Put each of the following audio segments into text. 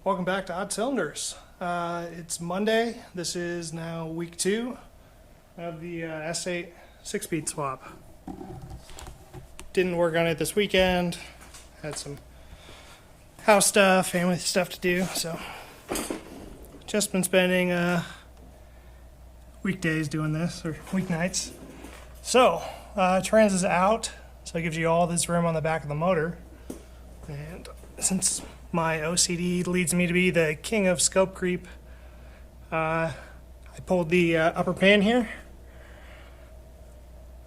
Welcome back to Odd Cylinders. It's Monday. This is now week 2 of the S8 6-speed swap. Didn't work on it this weekend. Had some house stuff, family stuff to do, so just been spending weekdays doing this, or weeknights. So, trans is out, so it gives you all this room on the back of the motor. And since my OCD leads me to be the king of scope creep, I pulled the upper pan here.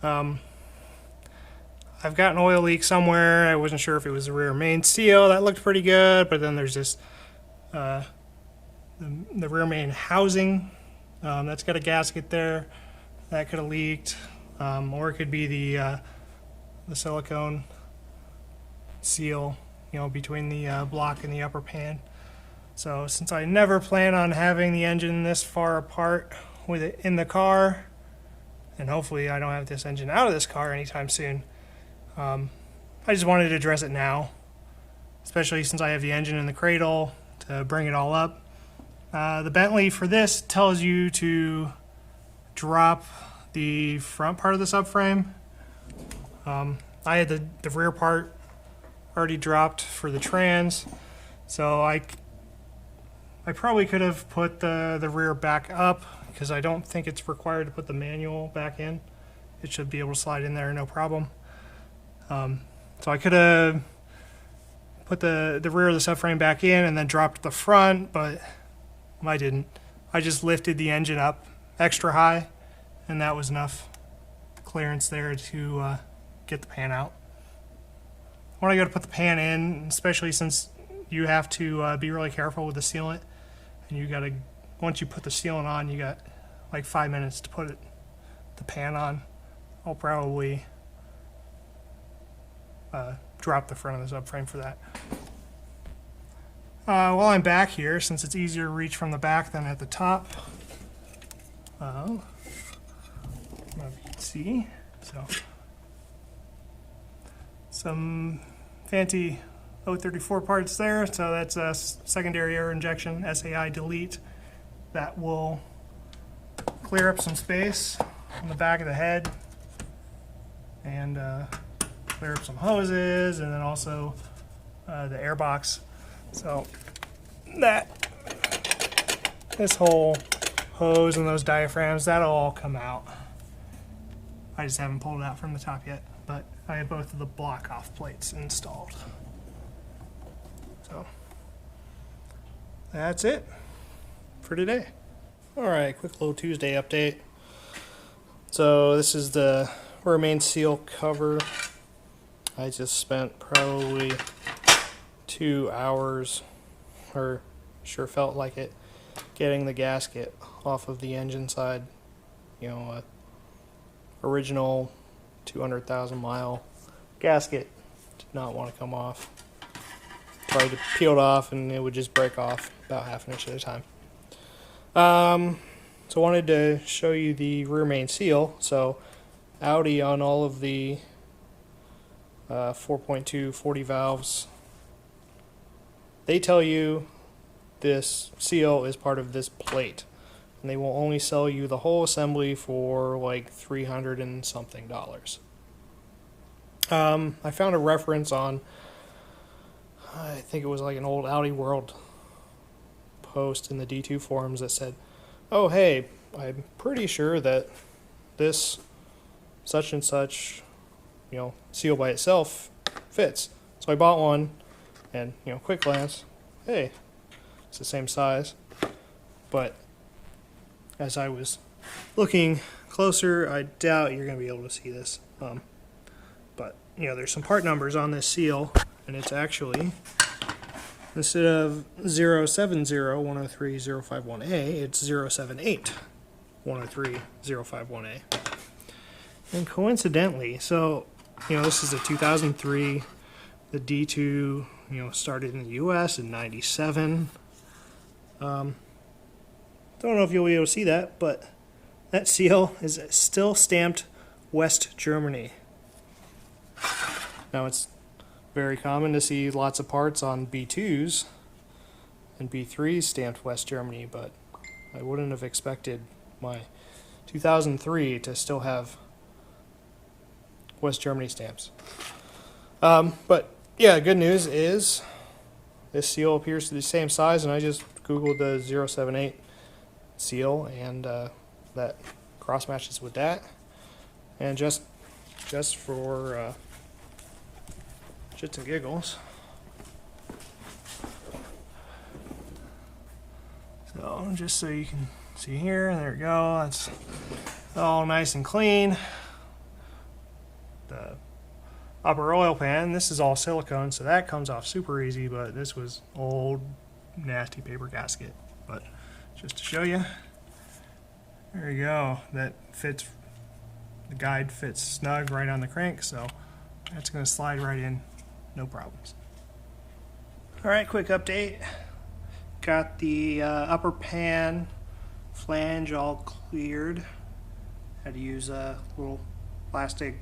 I've got an oil leak somewhere. I wasn't sure if it was the rear main seal. That looked pretty good, but then there's this the rear main housing that's got a gasket there that could have leaked, or it could be the silicone seal, you know, between the block and the upper pan. So since I never plan on having the engine this far apart with it in the car, and hopefully I don't have this engine out of this car anytime soon, I just wanted to address it now, especially since I have the engine in the cradle to bring it all up. The Bentley for this tells you to drop the front part of the subframe. I had the rear part already dropped for the trans, so I probably could have put the rear back up, because I don't think it's required to put the manual back in. It should be able to slide in there no problem. So I could have put the rear of the subframe back in and then dropped the front, but I didn't. I just lifted the engine up extra high, and that was enough clearance there to get the pan out. When I go to put the pan in, especially since you have to be really careful with the sealant, and you gotta, once you put the sealant on, you got like 5 minutes to put the pan on. I'll probably drop the front of the subframe for that. While I'm back here, since it's easier to reach from the back than at the top, you can see, so some fancy 034 parts there. So that's a secondary air injection, SAI delete. That will clear up some space on the back of the head and clear up some hoses, and then also the air box. So this whole hose and those diaphragms, that'll all come out. I just haven't pulled it out from the top yet, but I have both of the block off plates installed. So that's it for today. Alright, quick little Tuesday update. So this is the rear main seal cover. I just spent probably 2 hours, or sure felt like it, getting the gasket off of the engine side. You know, original 200,000 mile gasket did not want to come off. Tried to peel it off and it would just break off about half an inch at a time. So I wanted to show you the rear main seal. So Audi, on all of the 4.2 40 valves, they tell you this seal is part of this plate, and they will only sell you the whole assembly for like $300 and something. I found a reference on, I think it was like an old Audi World post in the D2 forums that said, oh hey, I'm pretty sure that this such and such, you know, seal by itself fits. So I bought one, and, you know, quick glance, hey, it's the same size. But as I was looking closer, I doubt you're going to be able to see this. But, you know, there's some part numbers on this seal, and it's actually, instead of 070-103-051A, it's 078-103-051A. And coincidentally, so, you know, this is a 2003, the D2, you know, started in the US in 97. Don't know if you'll be able to see that, but that seal is still stamped West Germany. Now, it's very common to see lots of parts on B2s and B3 stamped West Germany, but I wouldn't have expected my 2003 to still have West Germany stamps. But yeah, good news is this seal appears to be the same size, and I just googled the 078 seal, and that cross matches with that. And just for shits and giggles, so just so you can see here, there we go, that's all nice and clean. The upper oil pan, this is all silicone, so that comes off super easy, but this was old nasty paper gasket. But just to show you, there you go, that fits, the guide fits snug right on the crank, so that's going to slide right in, no problems. Alright, quick update. Got the upper pan flange all cleared. Had to use a little plastic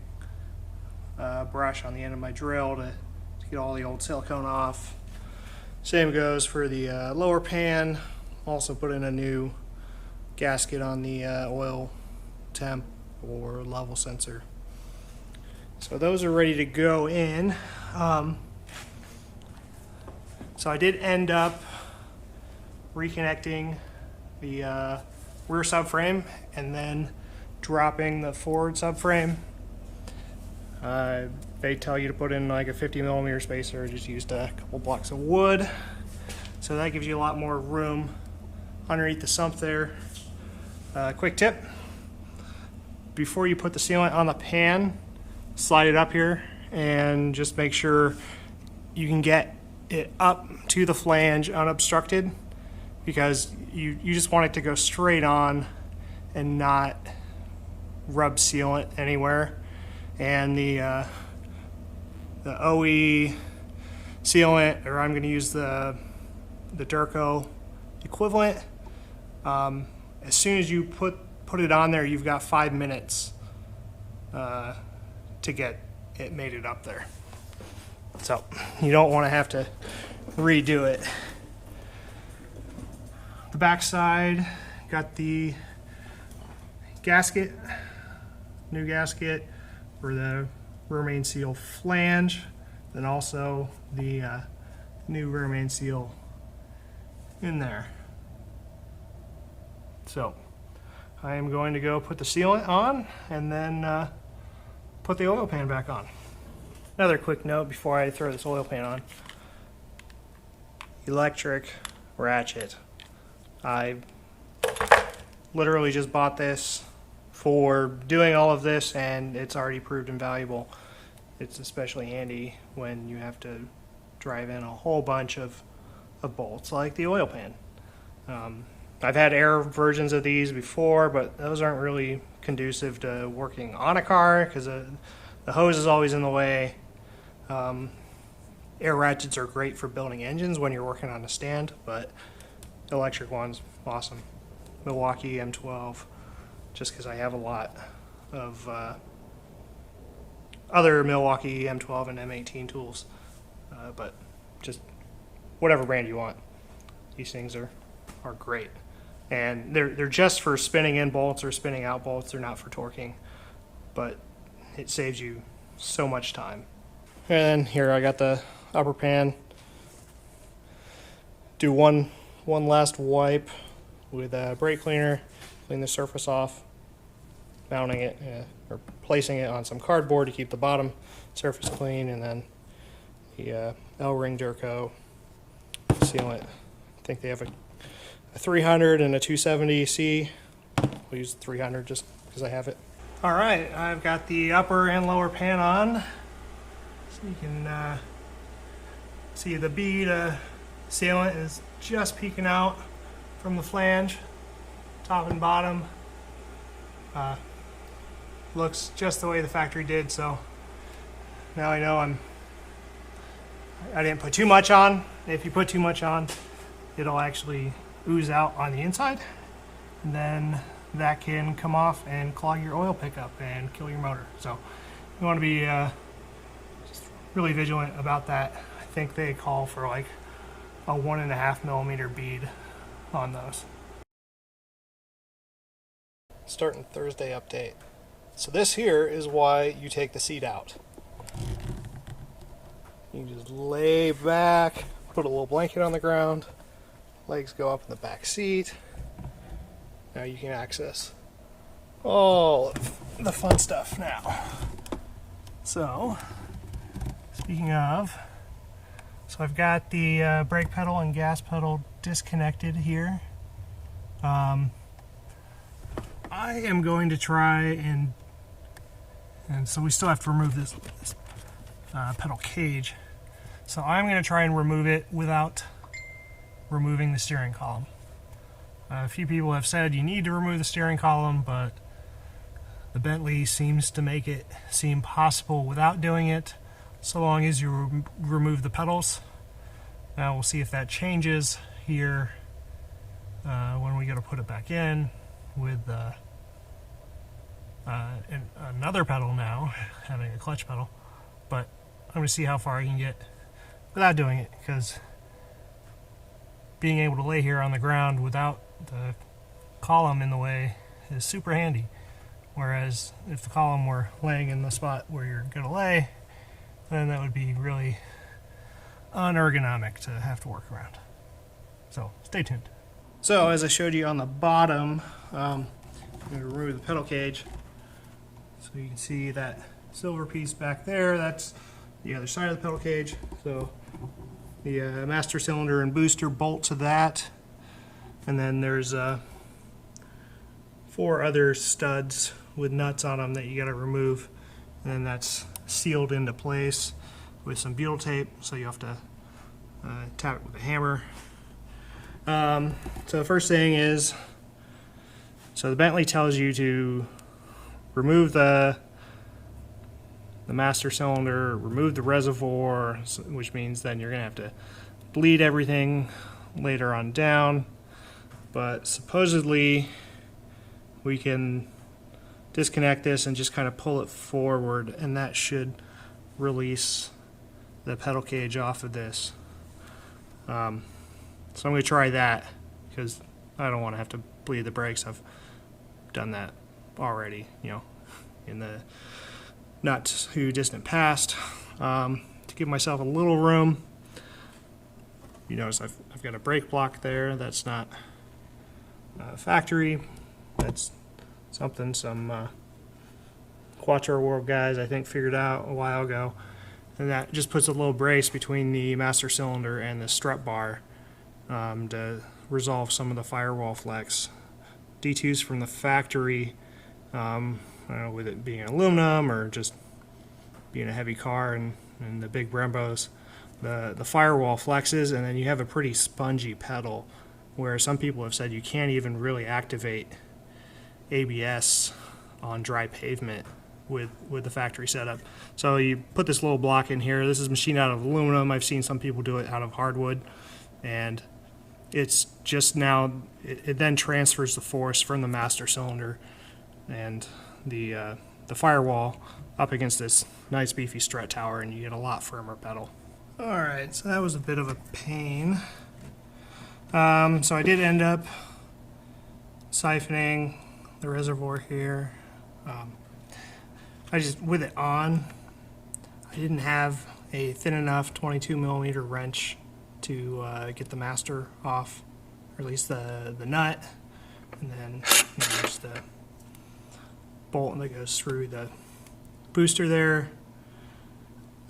brush on the end of my drill to get all the old silicone off. Same goes for the lower pan. Also put in a new gasket on the oil temp or level sensor. So those are ready to go in. So I did end up reconnecting the rear subframe and then dropping the forward subframe. They tell you to put in like a 50mm spacer. I just used a couple blocks of wood, so that gives you a lot more room underneath the sump there. Quick tip: before you put the sealant on the pan, slide it up here and just make sure you can get it up to the flange unobstructed, because you just want it to go straight on and not rub sealant anywhere. And the OE sealant, or I'm going to use the Durco equivalent. As soon as you put it on there, you've got 5 minutes to get it mated up there. So you don't want to have to redo it. The back side, got the gasket, new gasket for the rear main seal flange, then also the new rear main seal in there. So I am going to go put the sealant on and then put the oil pan back on. Another quick note before I throw this oil pan on: electric ratchet. I literally just bought this for doing all of this, and it's already proved invaluable. It's especially handy when you have to drive in a whole bunch of bolts like the oil pan. I've had air versions of these before, but those aren't really conducive to working on a car because the hose is always in the way. Air ratchets are great for building engines when you're working on a stand, but electric ones, awesome. Milwaukee M12, just because I have a lot of other Milwaukee M12 and M18 tools, but just whatever brand you want. These things are great, and they're just for spinning in bolts or spinning out bolts. They're not for torquing, but it saves you so much time. And here I got the upper pan. Do one last wipe with a brake cleaner, clean the surface off, mounting it or placing it on some cardboard to keep the bottom surface clean, and then the L-ring Durco sealant. I think they have a 300 and a 270C. We'll use 300 just because I have it. All right, I've got the upper and lower pan on, so you can see the bead sealant is just peeking out from the flange, top and bottom. Looks just the way the factory did, so now I know I didn't put too much on. If you put too much on, it'll actually ooze out on the inside, and then that can come off and clog your oil pickup and kill your motor. So you want to be just really vigilant about that. I think they call for like a 1.5mm bead on those. Starting Thursday update. So this here is why you take the seat out. You can just lay back, put a little blanket on the ground, legs go up in the back seat. Now you can access all of the fun stuff now. So, speaking of, so I've got the brake pedal and gas pedal disconnected here. I am going to try and so we still have to remove this pedal cage. So I'm going to try and remove it without removing the steering column. A few people have said you need to remove the steering column, but the Bentley seems to make it seem possible without doing it, so long as you remove the pedals. Now we'll see if that changes here when we go to put it back in with another pedal now, having a clutch pedal. But I'm going to see how far I can get without doing it, because being able to lay here on the ground without the column in the way is super handy. Whereas if the column were laying in the spot where you're going to lay, then that would be really unergonomic to have to work around. So stay tuned. So as I showed you on the bottom, I'm going to remove the pedal cage. So you can see that silver piece back there, that's the other side of the pedal cage. So the master cylinder and booster bolt to that. And then there's 4 other studs with nuts on them that you got to remove. And then that's sealed into place with some butyl tape, so you have to tap it with a hammer. So the first thing is, so the Bentley tells you to remove the master cylinder, remove the reservoir, which means then you're going to have to bleed everything later on down. But supposedly we can disconnect this and just kind of pull it forward, and that should release the pedal cage off of this. So I'm going to try that, because I don't want to have to bleed the brakes. I've done that already, you know, in the not too distant past. To give myself a little room, you notice I've got a brake block there. That's not factory. That's something some Quattro World guys, I think, figured out a while ago. And that just puts a little brace between the master cylinder and the strut bar to resolve some of the firewall flex. D2s from the factory, I don't know, with it being aluminum or just being a heavy car and the big Brembos, the firewall flexes, and then you have a pretty spongy pedal, where some people have said you can't even really activate ABS on dry pavement with the factory setup. So you put this little block in here. This is machined out of aluminum. I've seen some people do it out of hardwood, and it's just now it then transfers the force from the master cylinder and the firewall up against this nice beefy strut tower, and you get a lot firmer pedal. Alright, so that was a bit of a pain. So I did end up siphoning the reservoir here. I just, with it on, I didn't have a thin enough 22mm wrench to get the master off, or at least the nut, and then there's the bolt that goes through the booster there.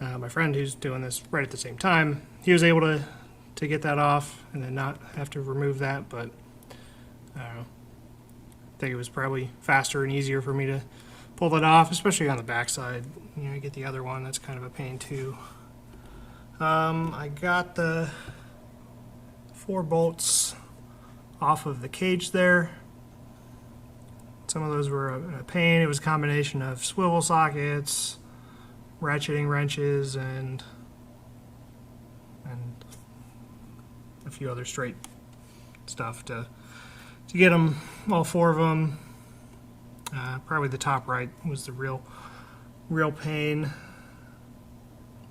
My friend who's doing this right at the same time, he was able to get that off and then not have to remove that, but I don't know. I think it was probably faster and easier for me to pull that off, especially on the backside. You know, you get the other one, that's kind of a pain too. I got the 4 bolts off of the cage there. Some of those were a pain. It was a combination of swivel sockets, ratcheting wrenches, and a few other straight stuff to get them, all 4 of them. Probably the top right was the real pain.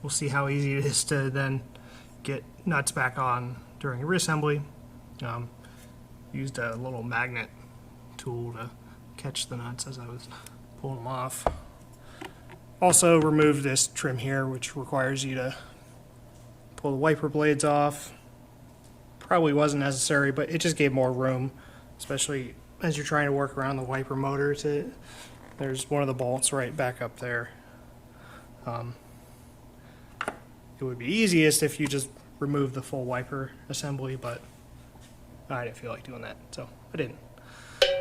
We'll see how easy it is to then get nuts back on during reassembly. Used a little magnet tool to catch the nuts as I was pulling them off. Also removed this trim here, which requires you to pull the wiper blades off. Probably wasn't necessary, but it just gave more room, especially as you're trying to work around the wiper motor. There's one of the bolts right back up there. It would be easiest if you just remove the full wiper assembly, but I didn't feel like doing that, so I didn't.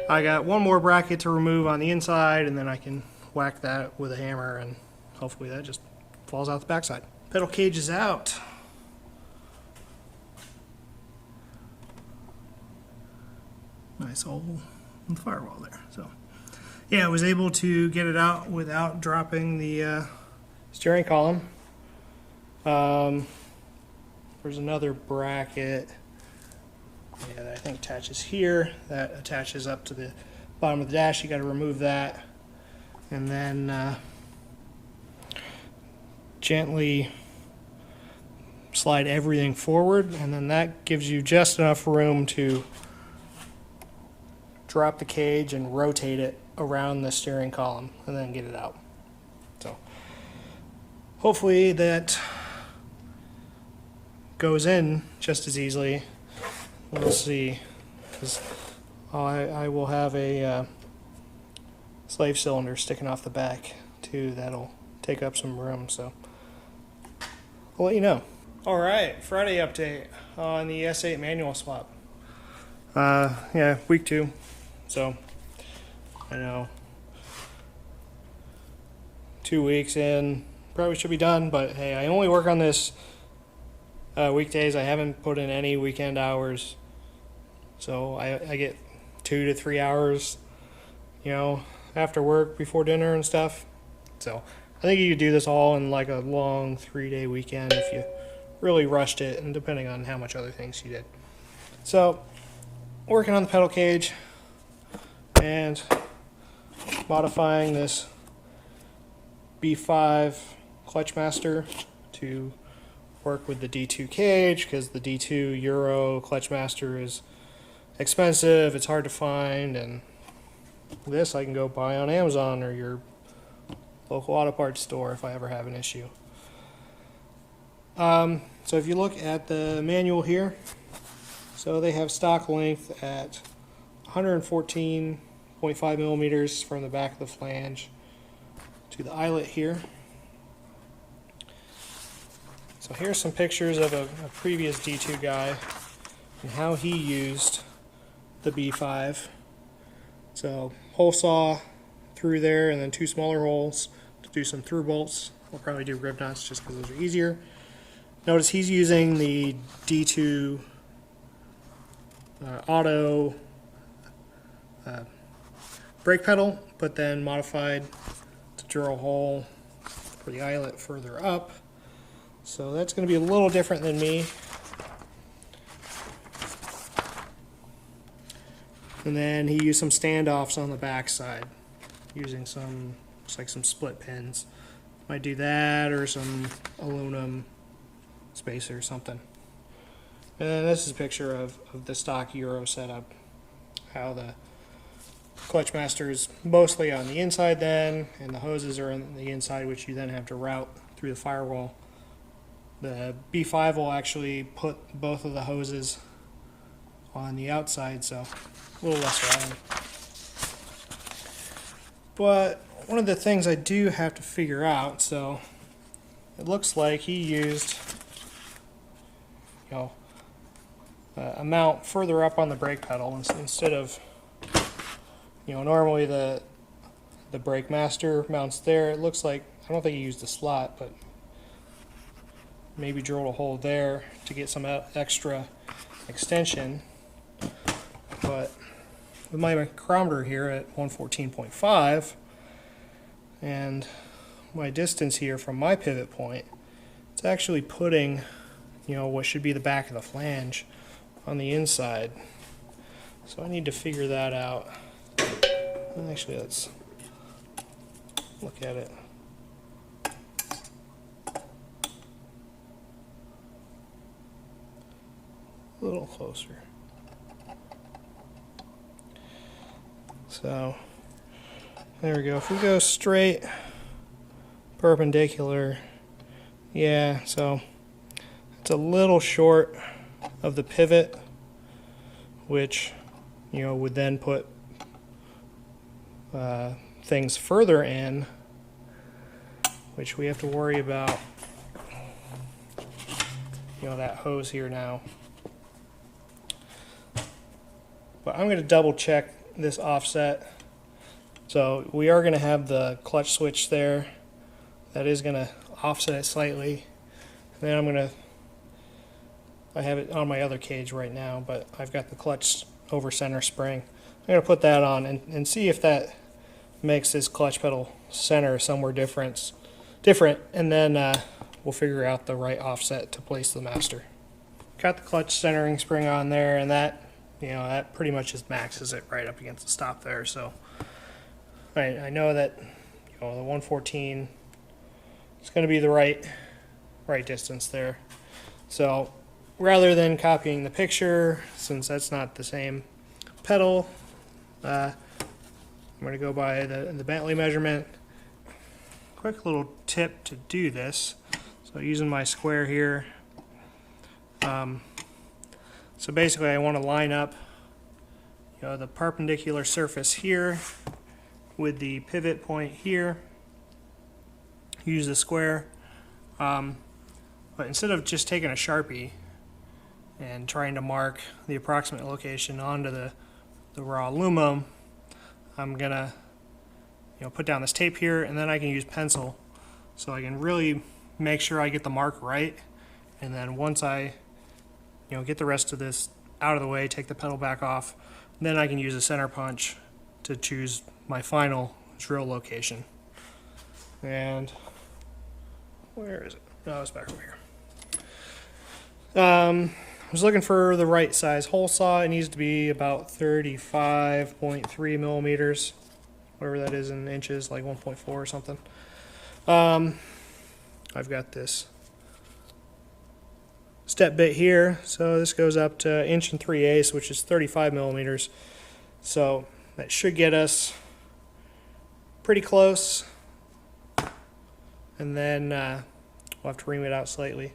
I got one more bracket to remove on the inside, and then I can whack that with a hammer, and hopefully that just falls out the backside. Pedal cage is out. Nice hole in the firewall there. So yeah, I was able to get it out without dropping the steering column. There's another bracket, yeah, that I think attaches here. That attaches up to the bottom of the dash. You got to remove that, and then gently slide everything forward, and then that gives you just enough room to drop the cage and rotate it around the steering column and then get it out. So hopefully that goes in just as easily. We'll see, because I will have a slave cylinder sticking off the back too. That'll take up some room, so I'll let you know. Alright, Friday update on the S8 manual swap. Yeah, week 2. So, I know 2 weeks in, probably should be done, but hey, I only work on this weekdays. I haven't put in any weekend hours, so I get 2 to 3 hours, you know, after work, before dinner and stuff. So I think you could do this all in like a long 3-day weekend if you really rushed it, and depending on how much other things you did. So working on the pedal cage and modifying this B5 clutch master to work with the D2 cage, because the D2 Euro clutch master is expensive, it's hard to find, and this I can go buy on Amazon or your local auto parts store if I ever have an issue. So if you look at the manual here, so they have stock length at 114.5 millimeters from the back of the flange to the eyelet here. So here's some pictures of a previous D2 guy and how he used the B5. So hole saw through there, and then 2 smaller holes to do some through bolts. We'll probably do rib nuts just because those are easier. Notice he's using the D2 auto brake pedal, but then modified to drill a hole for the eyelet further up. So that's going to be a little different than me. And then he used some standoffs on the back side, using some, looks like some split pins. Might do that, or some aluminum spacer or something. And then this is a picture of the stock Euro setup, how the clutch master is mostly on the inside then, and the hoses are on the inside, which you then have to route through the firewall. The B5 will actually put both of the hoses on the outside, so a little less routing. But one of the things I do have to figure out, so it looks like he used, you know, a mount further up on the brake pedal instead of, you know, normally the brake master mounts there. It looks like, I don't think he used a slot, but maybe drilled a hole there to get some extra extension. But with my micrometer here at 114.5 and my distance here from my pivot point, it's actually putting, you know, what should be the back of the flange on the inside. So I need to figure that out. Actually, let's look at it. a little closer. So there we go. If we go straight, perpendicular, yeah, so it's a little short of the pivot, which, you know, would then put things further in, which we have to worry about, you know, that hose here now. But I'm going to double check this offset. So we are going to have the clutch switch there. That is going to offset it slightly. And then I have it on my other cage right now, but I've got the clutch over center spring. I'm going to put that on and see if that makes this clutch pedal center somewhere different, and then we'll figure out the right offset to place the master. Got the clutch centering spring on there, and that, you know, that pretty much just maxes it right up against the stop there. So I know that, you know, the 114 is going to be the right distance there. So rather than copying the picture, since that's not the same pedal, I'm going to go by the Bentley measurement. Quick little tip to do this. So using my square here. So basically I want to line up, you know, the perpendicular surface here with the pivot point here. Use the square. But instead of just taking a Sharpie and trying to mark the approximate location onto the raw aluminum, I'm gonna, you know, put down this tape here, and then I can use pencil so I can really make sure I get the mark right. And then once I, you know, get the rest of this out of the way, take the pedal back off, then I can use a center punch to choose my final drill location. And where is it? Oh, it's back over here. I was looking for the right size hole saw. It needs to be about 35.3 millimeters, whatever that is in inches, like 1.4 or something. I've got this step bit here, so this goes up to 1 3/8, which is 35 millimeters. So that should get us pretty close, and then we'll have to ream it out slightly.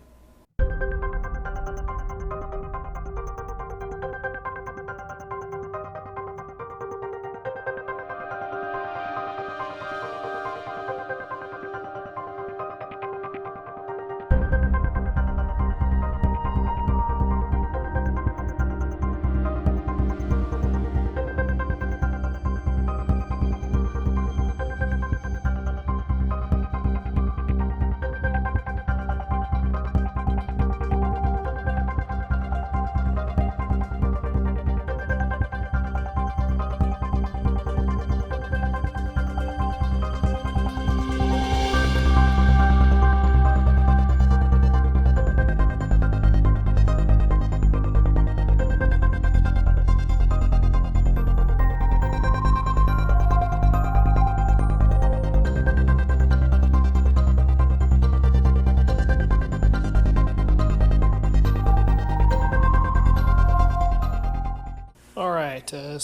To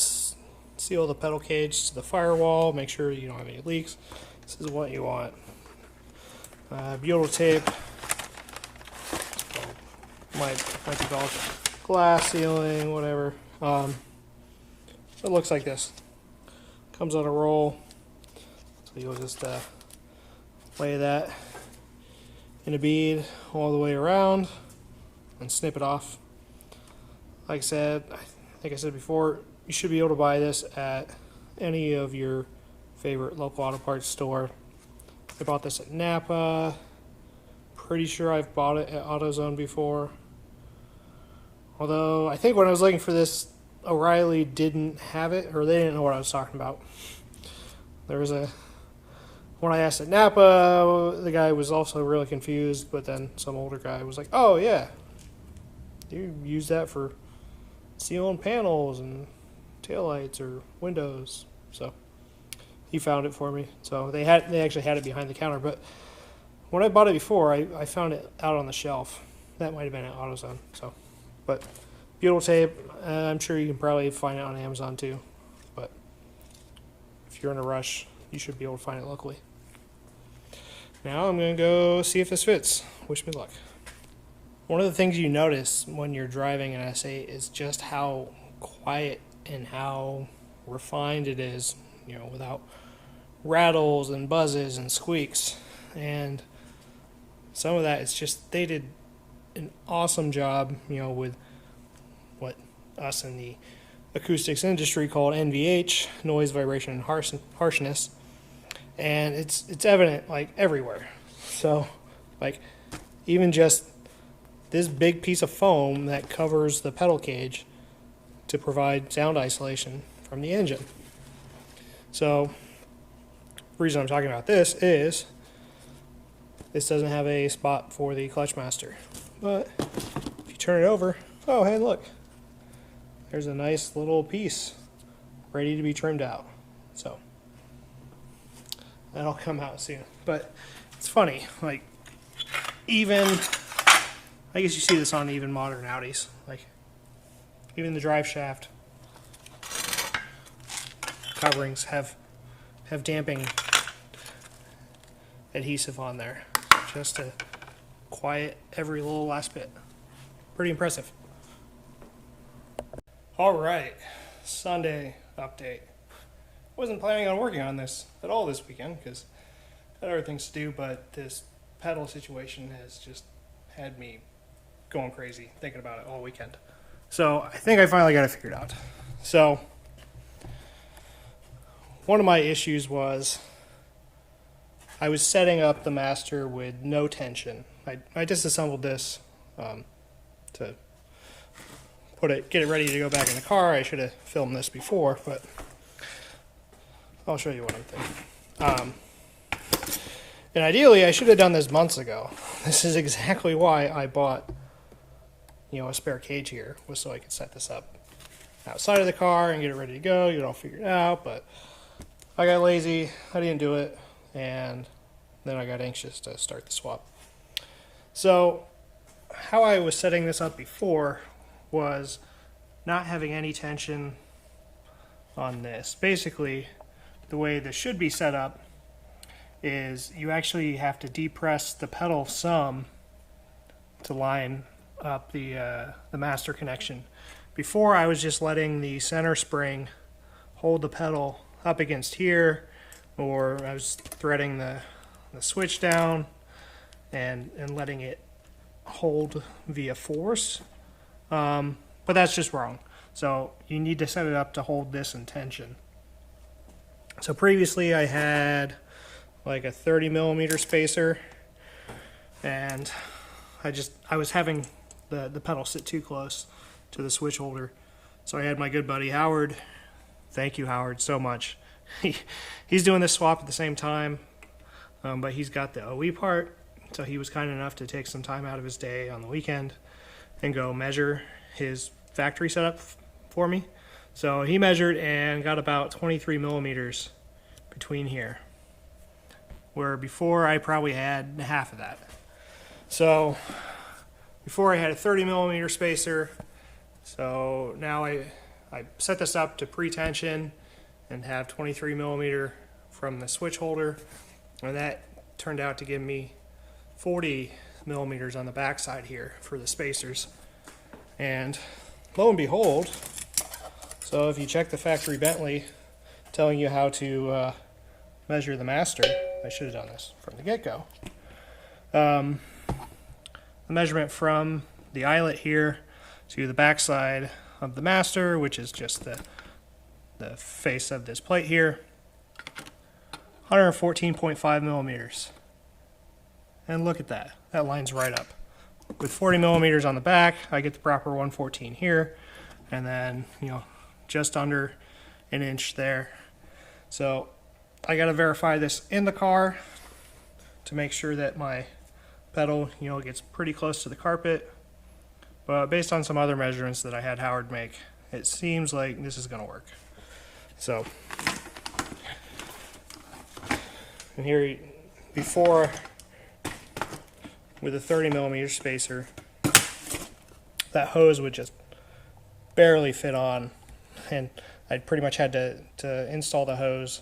seal the pedal cage to the firewall, make sure you don't have any leaks. This is what you want. Butyl tape, might be called glass sealing, whatever. It looks like this. Comes on a roll, so you'll just lay that in a bead all the way around and snip it off. Like I said before, you should be able to buy this at any of your favorite local auto parts store. I bought this at Napa. Pretty sure I've bought it at AutoZone before. Although I think when I was looking for this, O'Reilly didn't have it, or they didn't know what I was talking about. When I asked at Napa, the guy was also really confused, but then some older guy was like, "Oh yeah, you use that for sealing panels and taillights or windows." So he found it for me. So they actually had it behind the counter, but when I bought it before, I found it out on the shelf. That might have been at AutoZone. So, but butyl tape. I'm sure you can probably find it on Amazon too, but if you're in a rush, you should be able to find it locally. Now I'm going to go see if this fits. Wish me luck. One of the things you notice when you're driving an S8 is just how quiet and how refined it is, you know, without rattles and buzzes and squeaks. And some of that is just, they did an awesome job, you know, with what us in the acoustics industry called NVH, noise, vibration, and harshness. And it's evident like everywhere. So like even just this big piece of foam that covers the pedal cage to provide sound isolation from the engine. So the reason I'm talking about this is this doesn't have a spot for the clutch master. But if you turn it over, oh hey look, there's a nice little piece ready to be trimmed out. So that'll come out soon. But it's funny, like even, I guess you see this on even modern Audis, like even the drive shaft coverings have damping adhesive on there just to quiet every little last bit. Pretty impressive. Alright, Sunday update. Wasn't planning on working on this at all this weekend because I had other things to do, but this pedal situation has just had me going crazy thinking about it all weekend. So I think I finally got it figured out. So one of my issues was I was setting up the master with no tension. I disassembled this to get it ready to go back in the car. I should have filmed this before, but I'll show you what I'm thinking. And ideally, I should have done this months ago. This is exactly why I bought, you know, a spare cage here, was so I could set this up outside of the car and get it ready to go, get it all figured out. But I got lazy, I didn't do it, and then I got anxious to start the swap. So how I was setting this up before was not having any tension on this. Basically, the way this should be set up is you actually have to depress the pedal some to line up the master connection. Before, I was just letting the center spring hold the pedal up against here, or I was threading the switch down and letting it hold via force. But that's just wrong. So you need to set it up to hold this in tension. So previously I had like a 30 millimeter spacer, and I was having the pedal sit too close to the switch holder. So I had my good buddy Howard, thank you Howard so much. He's doing this swap at the same time, but he's got the OE part, so he was kind enough to take some time out of his day on the weekend and go measure his factory setup for me. So he measured and got about 23 millimeters between here, where before I probably had half of that. So before I had a 30 millimeter spacer, so now I set this up to pre-tension and have 23 millimeter from the switch holder, and that turned out to give me 40 millimeters on the backside here for the spacers. And lo and behold, so if you check the factory Bentley telling you how to measure the master, I should have done this from the get-go. The measurement from the eyelet here to the backside of the master, which is just the face of this plate here, 114.5 millimeters. And look at that. That lines right up. With 40 millimeters on the back, I get the proper 114 here, and then, you know, just under an inch there. So I got to verify this in the car to make sure that my pedal, you know, gets pretty close to the carpet. But based on some other measurements that I had Howard make, it seems like this is going to work. So, and here, before, with a 30 millimeter spacer, that hose would just barely fit on, and I pretty much had to install the hose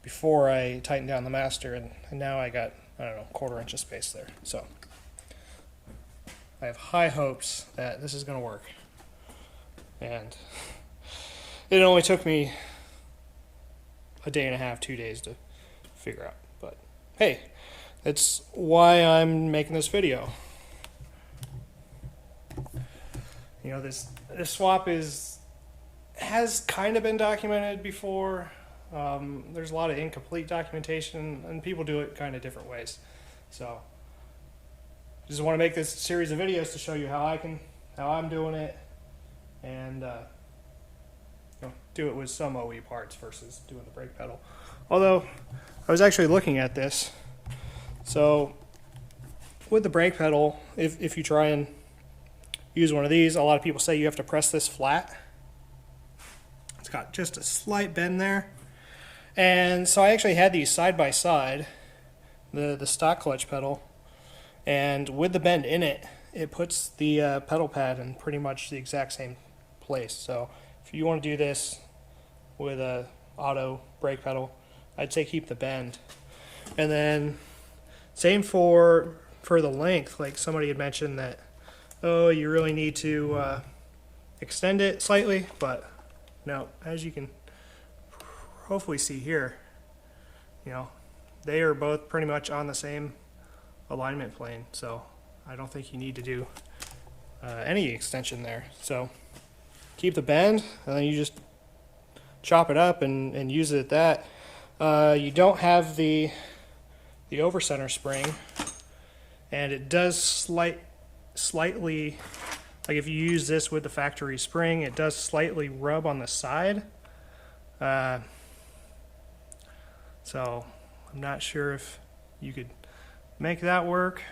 before I tightened down the master, and now I got, I don't know, 1/4 inch of space there. So I have high hopes that this is going to work. And it only took me a day and a half, 2 days to figure out. But hey, that's why I'm making this video. You know, this swap has kind of been documented before. There's a lot of incomplete documentation, and people do it kind of different ways. So just want to make this series of videos to show you how I'm doing it, and you know, do it with some OE parts versus doing the brake pedal. Although I was actually looking at this, so with the brake pedal, if you try and use one of these, a lot of people say you have to press this flat. It's got just a slight bend there. And so I actually had these side by side, the stock clutch pedal, and with the bend in it, it puts the pedal pad in pretty much the exact same place. So if you want to do this with a auto brake pedal, I'd say keep the bend. And then same for the length. Like somebody had mentioned that, oh, you really need to extend it slightly, but no, as you can hopefully see here, you know, they are both pretty much on the same alignment plane, so I don't think you need to do any extension there. So keep the bend, and then you just chop it up and use it at that. You don't have the over center spring, and it does slightly, like if you use this with the factory spring, it does slightly rub on the side. So I'm not sure if you could make that work.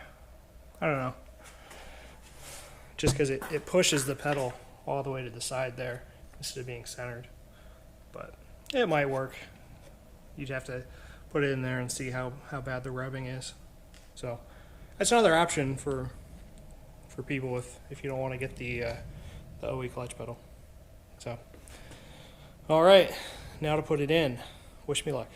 I don't know. Just because it pushes the pedal all the way to the side there instead of being centered. But it might work. You'd have to put it in there and see how bad the rubbing is. So that's another option for people if you don't want to get the OE clutch pedal. So, all right, now to put it in. Wish me luck.